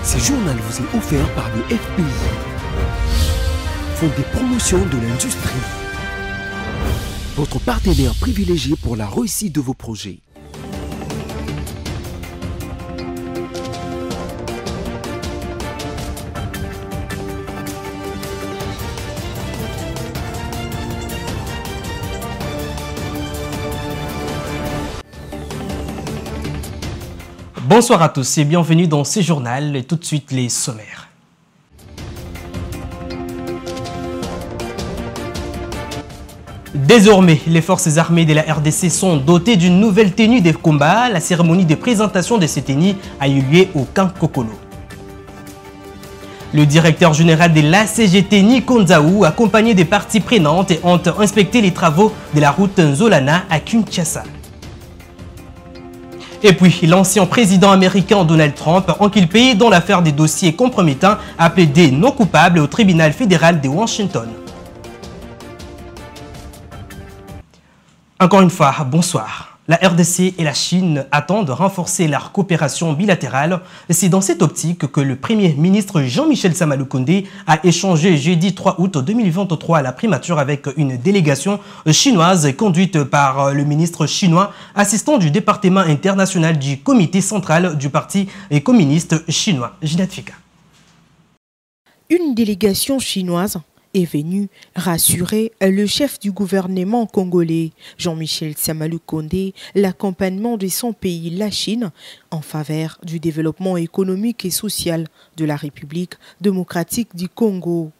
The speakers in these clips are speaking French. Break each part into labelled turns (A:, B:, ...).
A: Ce journal vous est offert par le FPI, Fonds des promotions de l'industrie, votre partenaire privilégié pour la réussite de vos projets.
B: Bonsoir à tous et bienvenue dans ce journal et tout de suite les sommaires. Désormais, les forces armées de la RDC sont dotées d'une nouvelle tenue de combat. La cérémonie de présentation de cette tenue a eu lieu au camp Kokolo. Le directeur général de l'ACGT, Nico Nzaou, accompagné des parties prenantes, ont inspecté les travaux de la route Nzolana à Kinshasa. Et puis, l'ancien président américain Donald Trump, inculpé dans l'affaire des dossiers compromettants, a plaidé non coupable au tribunal fédéral de Washington. Encore une fois, bonsoir. La RDC et la Chine attendent de renforcer leur coopération bilatérale. C'est dans cette optique que le Premier ministre Jean-Michel Samaloukonde a échangé jeudi 3 août 2023 à la primature avec une délégation chinoise conduite par le ministre chinois, assistant du département international du comité central du Parti communiste chinois. Ginette Fika.
C: Une délégation chinoise est venu rassurer le chef du gouvernement congolais, Jean-Michel Samaloukonde, l'accompagnement de son pays, la Chine, en faveur du développement économique et social de la République démocratique du Congo.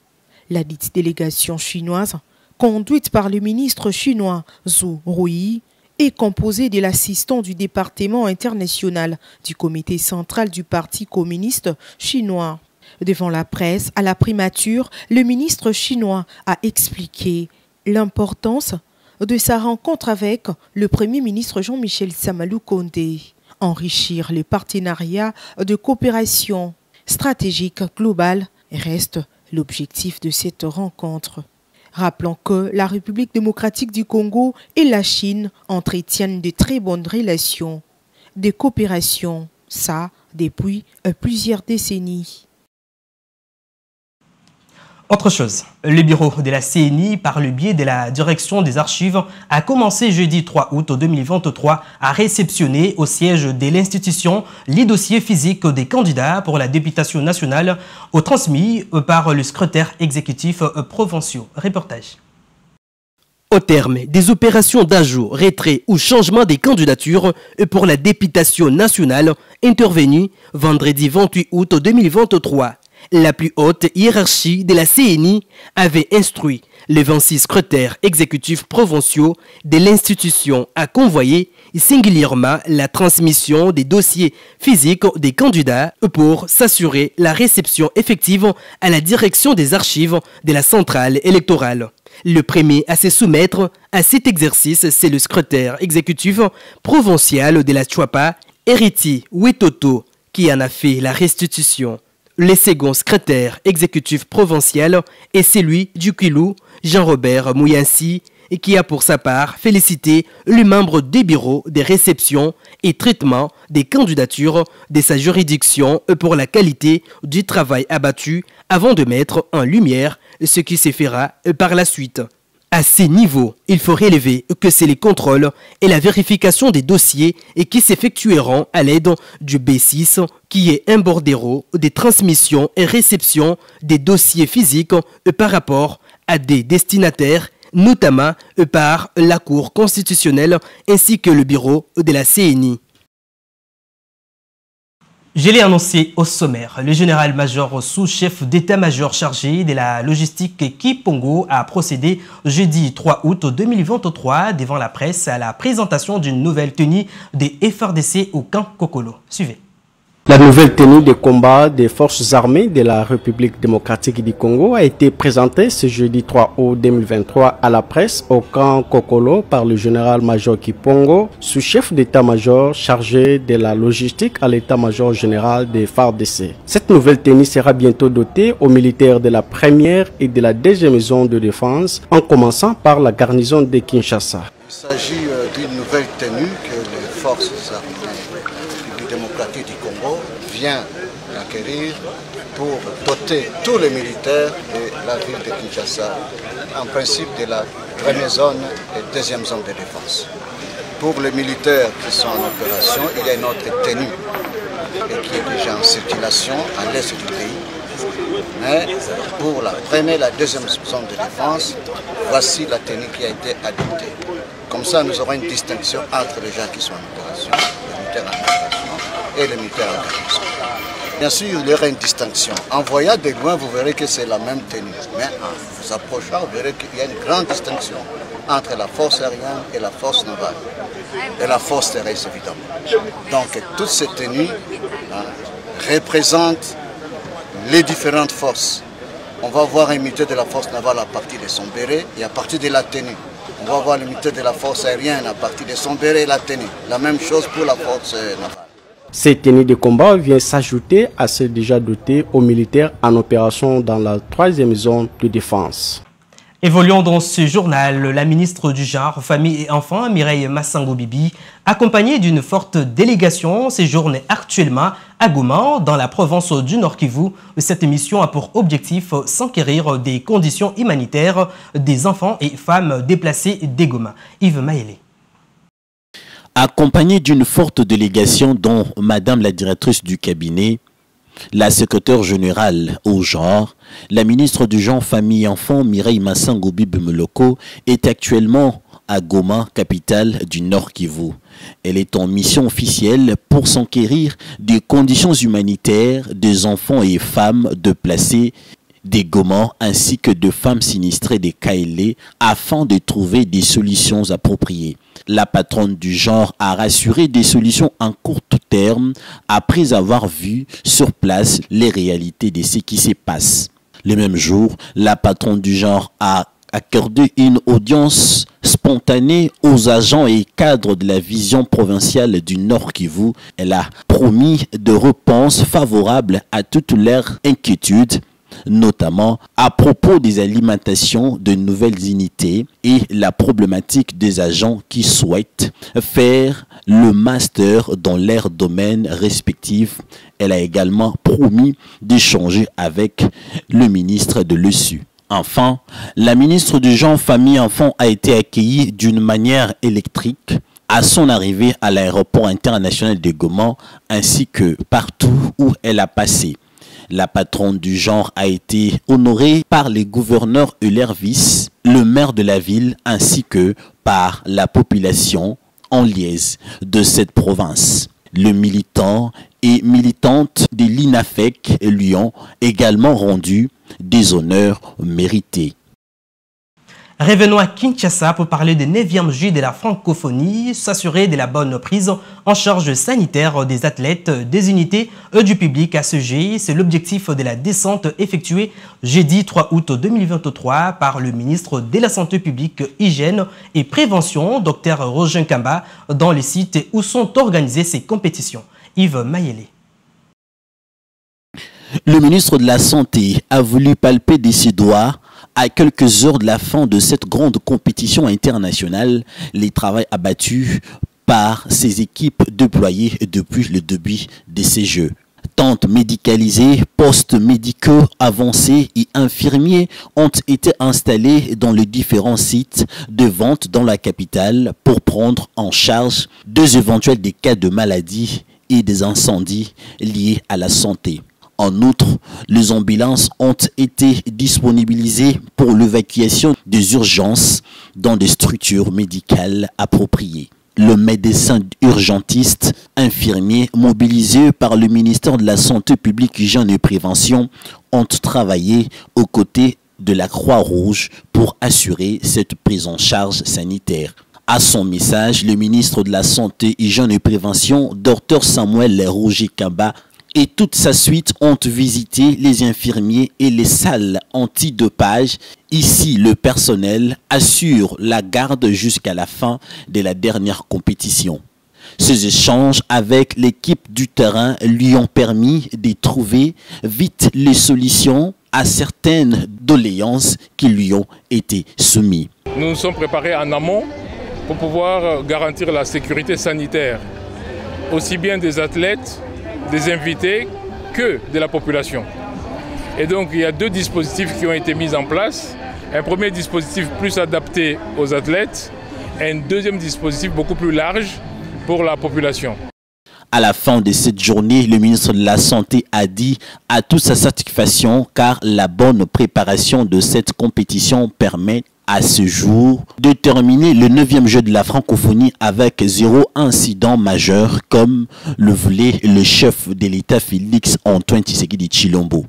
C: La dite délégation chinoise, conduite par le ministre chinois Zhu Rui, est composée de l'assistant du département international du comité central du Parti communiste chinois. Devant la presse, à la primature, le ministre chinois a expliqué l'importance de sa rencontre avec le Premier ministre Jean-Michel Samaloukonde. Enrichir les partenariats de coopération stratégique globale reste l'objectif de cette rencontre. Rappelons que la République démocratique du Congo et la Chine entretiennent de très bonnes relations de coopération, ça depuis plusieurs décennies.
B: Autre chose, le bureau de la CNI, par le biais de la direction des archives, a commencé jeudi 3 août 2023 à réceptionner au siège de l'institution les dossiers physiques des candidats pour la députation nationale transmis par le secrétaire exécutif provincial. Reportage.
A: Au terme des opérations d'ajout, retrait ou changement des candidatures pour la députation nationale intervenues vendredi 28 août 2023, la plus haute hiérarchie de la CNI avait instruit les 26 secrétaires exécutifs provinciaux de l'institution à convoyer singulièrement la transmission des dossiers physiques des candidats pour s'assurer la réception effective à la direction des archives de la centrale électorale. Le premier à se soumettre à cet exercice, c'est le secrétaire exécutif provincial de la Chouapa, Héritier Wetoto, qui en a fait la restitution. Le second secrétaire exécutif provincial est celui du Kilou, Jean-Robert Mouyansi, qui a pour sa part félicité le membre des bureaux de réception et traitement des candidatures de sa juridiction pour la qualité du travail abattu avant de mettre en lumière ce qui se fera par la suite. À ces niveaux, il faut relever que c'est les contrôles et la vérification des dossiers et qui s'effectueront à l'aide du B6, qui est un bordereau des transmissions et réceptions des dossiers physiques par rapport à des destinataires, notamment par la Cour constitutionnelle ainsi que le bureau de la CNI.
B: Je l'ai annoncé au sommaire, le général-major sous-chef d'état-major chargé de la logistique Kipongo a procédé jeudi 3 août 2023 devant la presse à la présentation d'une nouvelle tenue des FRDC au camp Kokolo. Suivez.
D: La nouvelle tenue de combat des forces armées de la République démocratique du Congo a été présentée ce jeudi 3 août 2023 à la presse au camp Kokolo par le général-major Kipongo, sous-chef d'état-major chargé de la logistique à l'état-major général des FARDC. Cette nouvelle tenue sera bientôt dotée aux militaires de la première et de la deuxième zone de défense, en commençant par la garnison de Kinshasa.
E: Il s'agit d'une nouvelle tenue que les forces armées démocratique du Congo vient acquérir pour doter tous les militaires de la ville de Kinshasa, en principe de la première zone et deuxième zone de défense. Pour les militaires qui sont en opération, il y a une autre tenue et qui est déjà en circulation à l'est du pays. Mais pour la première et la deuxième zone de défense, voici la tenue qui a été adoptée. Comme ça, nous aurons une distinction entre les gens qui sont en opération, les militaires en opération et les militaires en garnison. Bien sûr, il y aura une distinction. En voyant de loin, vous verrez que c'est la même tenue. Mais en vous approchant, vous verrez qu'il y a une grande distinction entre la force aérienne et la force navale. Et la force terrestre, évidemment. Donc, toutes ces tenues représentent les différentes forces. On va voir un militaire de la force navale à partir de son béret et à partir de la tenue. On va voir le militaire de la force aérienne à partir de son béret et la tenue. La même chose pour la force navale.
D: Cette tenue de combat vient s'ajouter à celle déjà dotée aux militaires en opération dans la 3e zone de défense.
B: Évoluons dans ce journal, la ministre du Genre, Famille et Enfants, Mireille Massango-Bibi, accompagnée d'une forte délégation, séjourne actuellement à Goma, dans la province du Nord Kivu. Cette mission a pour objectif s'enquérir des conditions humanitaires des enfants et femmes déplacés des Goma. Yves Maëlé.
F: Accompagnée d'une forte délégation dont Madame la directrice du cabinet, la secrétaire générale au genre, la ministre du Genre, Famille et Enfants, Mireille Massango-Bibi Moloko, est actuellement à Goma, capitale du Nord Kivu. Elle est en mission officielle pour s'enquérir des conditions humanitaires des enfants et femmes déplacés des Goma ainsi que de femmes sinistrées des Kaélé afin de trouver des solutions appropriées. La patronne du genre a rassuré des solutions en court terme après avoir vu sur place les réalités de ce qui se passe. Le même jour, la patronne du genre a accordé une audience spontanée aux agents et cadres de la vision provinciale du Nord Kivu. Elle a promis de réponses favorables à toutes leurs inquiétudes, notamment à propos des alimentations de nouvelles unités et la problématique des agents qui souhaitent faire le master dans leurs domaines respectifs. Elle a également promis d'échanger avec le ministre de l'ESU. Enfin, la ministre du Genre, Famille et Enfants a été accueillie d'une manière électrique à son arrivée à l'aéroport international de Goma ainsi que partout où elle a passé. La patronne du genre a été honorée par les gouverneurs et leurs vices, le maire de la ville ainsi que par la population en liesse de cette province. Le militant et militante de l'INAFEC lui ont également rendu des honneurs mérités.
B: Revenons à Kinshasa pour parler des 9e Jeux de la francophonie, s'assurer de la bonne prise en charge sanitaire des athlètes, des unités et du public à ce jeu. C'est l'objectif de la descente effectuée jeudi 3 août 2023 par le ministre de la Santé publique, Hygiène et Prévention, Dr Roger Kamba, dans les sites où sont organisées ces compétitions. Yves Maëlé.
F: Le ministre de la Santé a voulu palper de ses doigts à quelques heures de la fin de cette grande compétition internationale, les travaux abattus par ces équipes déployées depuis le début de ces Jeux. Tentes médicalisées, postes médicaux avancés et infirmiers ont été installés dans les différents sites de vente dans la capitale pour prendre en charge des éventuels cas de maladies et des incendies liés à la santé. En outre, les ambulances ont été disponibilisées pour l'évacuation des urgences dans des structures médicales appropriées. Le médecin urgentiste, infirmier mobilisé par le ministère de la Santé publique, Hygiène et Prévention ont travaillé aux côtés de la Croix-Rouge pour assurer cette prise en charge sanitaire. À son message, le ministre de la Santé, Hygiène et Prévention, Dr Samuel Roger Kamba, et toute sa suite ont visité les infirmiers et les salles antidopage. Ici, le personnel assure la garde jusqu'à la fin de la dernière compétition. Ces échanges avec l'équipe du terrain lui ont permis de trouver vite les solutions à certaines doléances qui lui ont été soumises.
G: Nous nous sommes préparés en amont pour pouvoir garantir la sécurité sanitaire, aussi bien des athlètes, des invités que de la population. Et donc il y a deux dispositifs qui ont été mis en place. Un premier dispositif plus adapté aux athlètes et un deuxième dispositif beaucoup plus large pour la population.
F: À la fin de cette journée, le ministre de la Santé a dit à toute sa satisfaction car la bonne préparation de cette compétition permet à ce jour de terminer le 9e jeu de la francophonie avec 0 incident majeur comme le voulait le chef de l'État Félix Antoine Tshisekedi Tshilombo.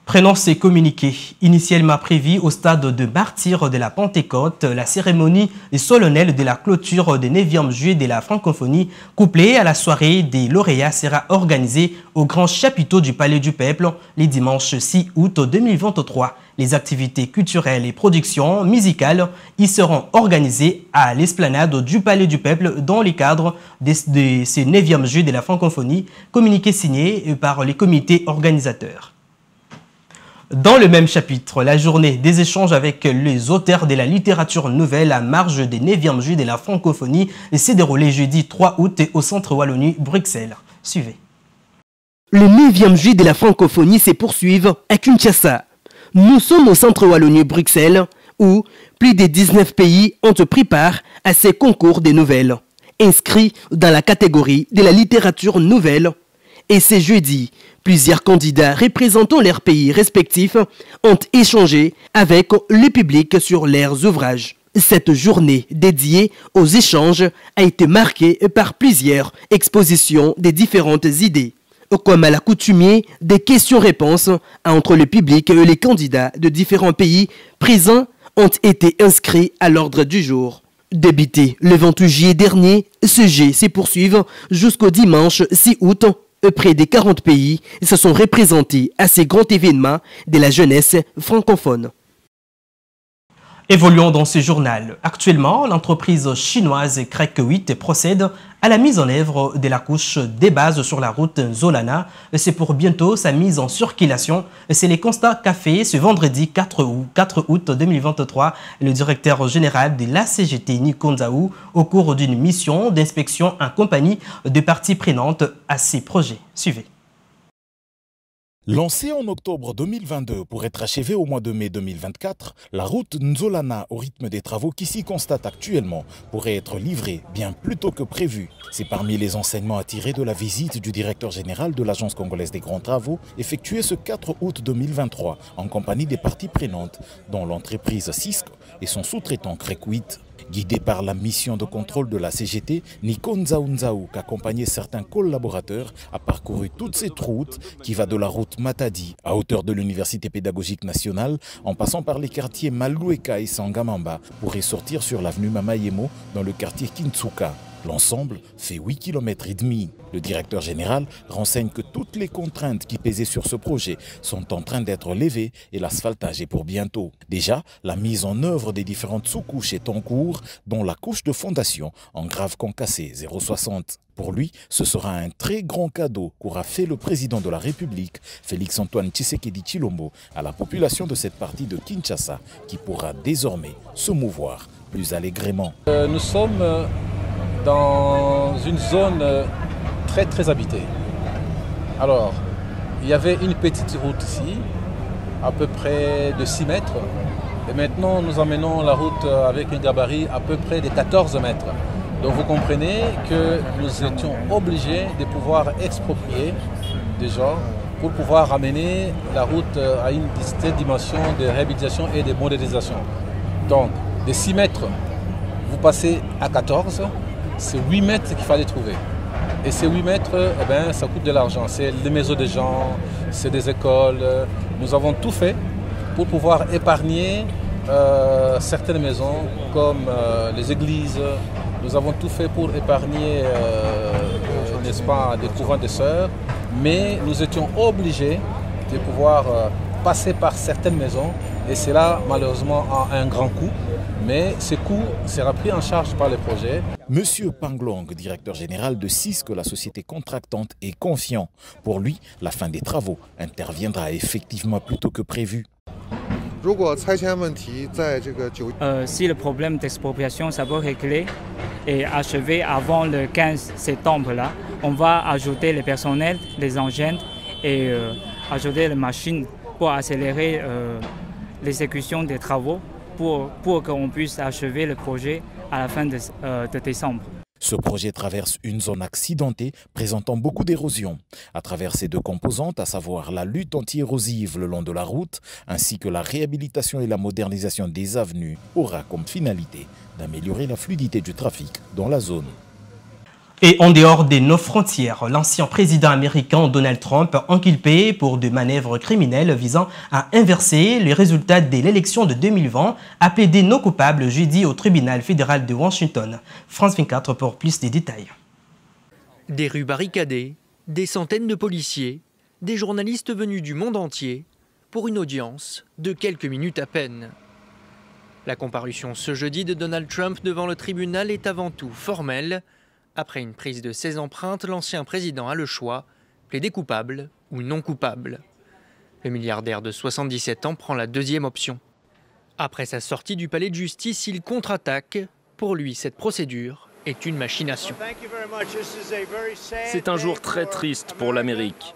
B: Prenons ces communiqués. Initialement prévu au stade de martyrs de la Pentecôte, la cérémonie solennelle de la clôture des 9e juillet de la francophonie, couplée à la soirée des lauréats, sera organisée au grand chapiteau du Palais du Peuple les dimanches 6 août 2023. Les activités culturelles et productions musicales y seront organisées à l'esplanade du Palais du Peuple dans le cadre de ces 9e juillet de la francophonie, communiqué signé par les comités organisateurs. Dans le même chapitre, la journée des échanges avec les auteurs de la littérature nouvelle à marge des 9e juillet de la francophonie s'est déroulée jeudi 3 août au centre Wallonie, Bruxelles. Suivez.
A: Le 9e juillet de la francophonie se poursuit à Kinshasa. Nous sommes au centre Wallonie, Bruxelles, où plus de 19 pays ont pris part à ces concours des nouvelles, inscrits dans la catégorie de la littérature nouvelle. Et ce jeudi, plusieurs candidats représentant leurs pays respectifs ont échangé avec le public sur leurs ouvrages. Cette journée dédiée aux échanges a été marquée par plusieurs expositions des différentes idées. Comme à l'accoutumée, des questions-réponses entre le public et les candidats de différents pays présents ont été inscrits à l'ordre du jour. Débuté le 28 juillet dernier, ce jet s'est poursuivi jusqu'au dimanche 6 août. Près de 40 pays se sont représentés à ces grands événements de la jeunesse francophone.
B: Évoluons dans ce journal. Actuellement, l'entreprise chinoise Crack 8 procède à la mise en œuvre de la couche des bases sur la route Nzolana. C'est pour bientôt sa mise en circulation. C'est les constats qu'a fait ce vendredi 4 août 2023 le directeur général de la CGT Nikonzaou au cours d'une mission d'inspection en compagnie de parties prenantes à ces projets. Suivez.
H: Lancée en octobre 2022 pour être achevée au mois de mai 2024, la route Nzolana, au rythme des travaux qui s'y constatent actuellement, pourrait être livrée bien plus tôt que prévu. C'est parmi les enseignements à tirer de la visite du directeur général de l'Agence congolaise des grands travaux, effectuée ce 4 août 2023, en compagnie des parties prenantes, dont l'entreprise Cisco et son sous-traitant Crack 8. Guidé par la mission de contrôle de la CGT, Nikonzaou, qu'accompagnait certains collaborateurs, a parcouru toute cette route qui va de la route Matadi à hauteur de l'Université pédagogique nationale, en passant par les quartiers Maloueka et Sangamamba pour y sortir sur l'avenue Mamayemo dans le quartier Kintsuka. L'ensemble fait 8,5 km. Le directeur général renseigne que toutes les contraintes qui pesaient sur ce projet sont en train d'être levées et l'asphaltage est pour bientôt. Déjà, la mise en œuvre des différentes sous-couches est en cours, dont la couche de fondation en grave concassé 0,60. Pour lui, ce sera un très grand cadeau qu'aura fait le président de la République, Félix Antoine Tshisekedi Tshilombo, à la population de cette partie de Kinshasa, qui pourra désormais se mouvoir plus allègrement.
I: Nous sommes dans une zone très habitée. Alors, il y avait une petite route ici, à peu près de 6 mètres. Et maintenant, nous emmenons la route avec un gabarit à peu près de 14 mètres. Donc vous comprenez que nous étions obligés de pouvoir exproprier des gens pour pouvoir amener la route à une certaine dimension de réhabilitation et de modernisation. Donc, de 6 mètres, vous passez à 14, c'est 8 mètres qu'il fallait trouver. Et ces 8 mètres, eh ben, ça coûte de l'argent. C'est des maisons de gens, c'est des écoles. Nous avons tout fait pour pouvoir épargner certaines maisons comme les églises. Nous avons tout fait pour épargner, n'est-ce pas, des couvents de sœurs. Mais nous étions obligés de pouvoir passer par certaines maisons. Et cela, malheureusement, a un grand coût. Mais ce coût sera pris en charge par les projets.
H: Monsieur Panglong, directeur général de Cisco, la société contractante, est confiant. Pour lui, la fin des travaux interviendra effectivement plus tôt que prévu.
J: Si le problème d'expropriation ça peut régler et achever avant le 15 septembre, là, on va ajouter les personnels, les engins et ajouter les machines pour accélérer l'exécution des travaux pour qu'on puisse achever le projet à la fin de décembre.
H: Ce projet traverse une zone accidentée présentant beaucoup d'érosion. À travers ces deux composantes, à savoir la lutte anti-érosive le long de la route, ainsi que la réhabilitation et la modernisation des avenues, aura comme finalité d'améliorer la fluidité du trafic dans la zone.
B: Et en dehors de nos frontières, l'ancien président américain Donald Trump inculpé pour des manœuvres criminelles visant à inverser les résultats de l'élection de 2020 a plaidé non coupable jeudi au tribunal fédéral de Washington. France 24 pour plus de détails.
K: Des rues barricadées, des centaines de policiers, des journalistes venus du monde entier pour une audience de quelques minutes à peine. La comparution ce jeudi de Donald Trump devant le tribunal est avant tout formelle. Après une prise de ses empreintes, l'ancien président a le choix, plaider coupable ou non coupable. Le milliardaire de 77 ans prend la deuxième option. Après sa sortie du palais de justice, il contre-attaque. Pour lui, cette procédure est une machination.
L: C'est un jour très triste pour l'Amérique.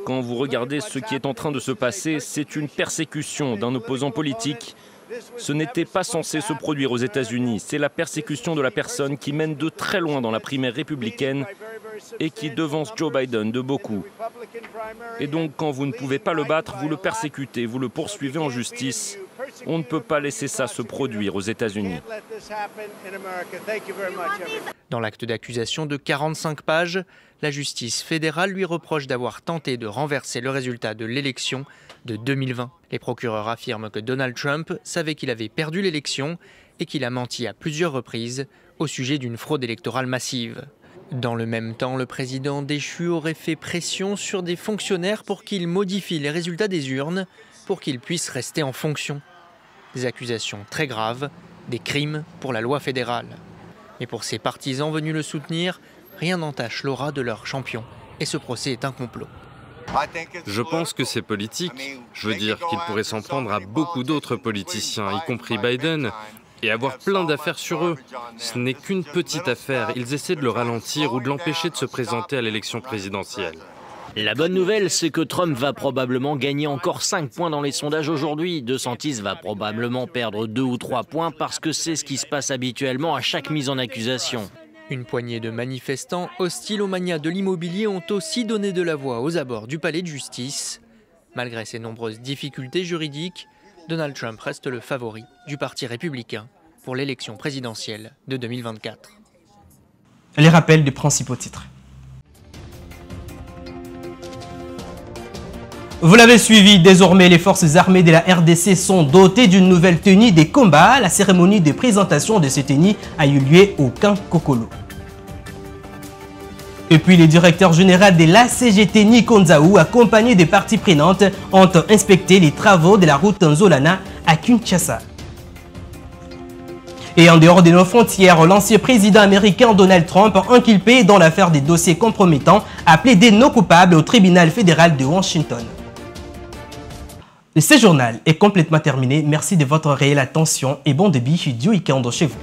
L: Quand vous regardez ce qui est en train de se passer, c'est une persécution d'un opposant politique. Ce n'était pas censé se produire aux États-Unis. C'est la persécution de la personne qui mène de très loin dans la primaire républicaine et qui devance Joe Biden de beaucoup. Et donc, quand vous ne pouvez pas le battre, vous le persécutez, vous le poursuivez en justice. On ne peut pas laisser ça se produire aux États-Unis.
K: Dans l'acte d'accusation de 45 pages, la justice fédérale lui reproche d'avoir tenté de renverser le résultat de l'élection de 2020. Les procureurs affirment que Donald Trump savait qu'il avait perdu l'élection et qu'il a menti à plusieurs reprises au sujet d'une fraude électorale massive. Dans le même temps, le président déchu aurait fait pression sur des fonctionnaires pour qu'ils modifient les résultats des urnes pour qu'ils puissent rester en fonction. Des accusations très graves, des crimes pour la loi fédérale. Mais pour ses partisans venus le soutenir, rien n'entache l'aura de leur champion. Et ce procès est un complot.
M: Je pense que c'est politique. Je veux dire qu'il pourrait s'en prendre à beaucoup d'autres politiciens, y compris Biden, et avoir plein d'affaires sur eux. Ce n'est qu'une petite affaire. Ils essaient de le ralentir ou de l'empêcher de se présenter à l'élection présidentielle.
N: La bonne nouvelle, c'est que Trump va probablement gagner encore 5 points dans les sondages aujourd'hui. DeSantis va probablement perdre 2 ou 3 points parce que c'est ce qui se passe habituellement à chaque mise en accusation.
K: Une poignée de manifestants hostiles aux manias de l'immobilier ont aussi donné de la voix aux abords du palais de justice. Malgré ses nombreuses difficultés juridiques, Donald Trump reste le favori du Parti républicain pour l'élection présidentielle de 2024.
B: Les rappels des principaux titres. Vous l'avez suivi, désormais les forces armées de la RDC sont dotées d'une nouvelle tenue des combats. La cérémonie de présentation de cette tenue a eu lieu au camp Kokolo. Et puis le directeur général de la CGT Nikonzaou, accompagné des parties prenantes, ont inspecté les travaux de la route Nzolana à Kinshasa. Et en dehors de nos frontières, l'ancien président américain Donald Trump, inculpé dans l'affaire des dossiers compromettants, a plaidé non coupable au tribunal fédéral de Washington. Ce journal est complètement terminé. Merci de votre réelle attention et bon début du week-end chez vous.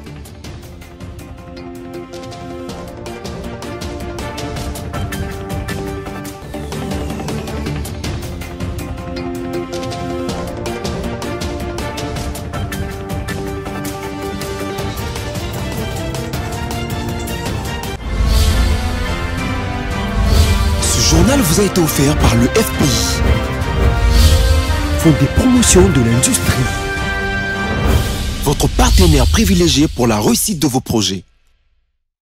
O: Ce journal vous a été offert par le FPI. Des promotions de l'industrie. Votre partenaire privilégié pour la réussite de vos projets.